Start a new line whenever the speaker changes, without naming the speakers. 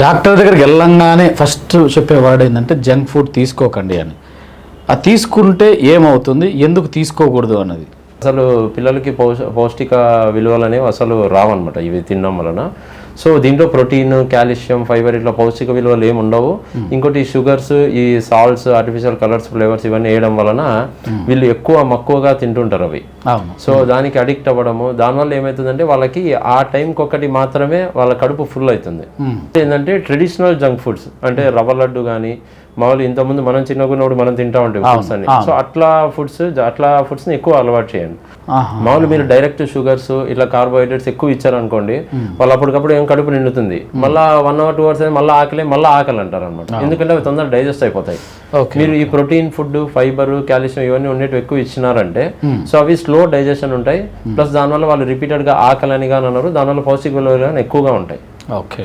Doctor దగ్గరికి వెళ్ళంగానే first చెప్పే వర్డ్ ఏంటంటే జంక్ ఫుడ్ తీసుకోకండి అని. అది తీసుకుంటే ఏమవుతుంది, ఎందుకు తీసుకోకూడదు అన్నది.
అసలు పిల్లలకి పౌష్టిక విలువలు అనేవి అసలు రావన్నమాట ఇవి తినడం వలన. సో దీంట్లో ప్రోటీన్, కాల్షియం, ఫైబర్ ఇట్లా పౌష్టిక విలువలు ఏమి ఉండవు. ఇంకోటి షుగర్స్, ఈ సాల్ట్స్, ఆర్టిఫిషియల్ కలర్స్, ఫ్లేవర్స్ ఇవన్నీ వేయడం వలన వీళ్ళు మక్కువగా తింటుంటారు అవి. సో దానికి అడిక్ట్ అవ్వడము, దానివల్ల ఏమవుతుందంటే వాళ్ళకి ఆ టైంకి ఒకటి మాత్రమే వాళ్ళ కడుపు ఫుల్ అవుతుంది. ఏంటంటే ట్రెడిషనల్ జంక్ ఫుడ్స్ అంటే రవ్వ లడ్డు కానీ మామూలు ఇంతకుముందు మనం చిన్నగున్నప్పుడు మనం తింటా ఉంటాం ఫుడ్స్ అన్ని. సో అట్లా ఫుడ్స్ని ఎక్కువ అలవాటు చేయండి. మామూలు మీరు డైరెక్ట్ షుగర్స్ ఇట్లా కార్బోహైడ్రేట్స్ ఎక్కువ ఇచ్చారనుకోండి, వాళ్ళు అప్పటికప్పుడు ఏం కడుపు నిండుతుంది, మళ్ళీ 1 hour 2 hours మళ్ళీ ఆకలి అంటారు అనమాట. ఎందుకంటే అవి తొందరగా డైజెస్ట్ అయిపోతాయి. మీరు ఈ ప్రోటీన్ ఫుడ్, ఫైబర్, కాల్షియం ఇవన్నీ ఉండేవి ఎక్కువ ఇచ్చినారంటే సో అవి స్లో డైజెషన్ ఉంటాయి. ప్లస్ దానివల్ల వాళ్ళు రిపీటెడ్గా ఆకలి అని కానీ అన్నారు, దానివల్ల పౌష్టిక విలువలు ఎక్కువగా ఉంటాయి.
ఓకే.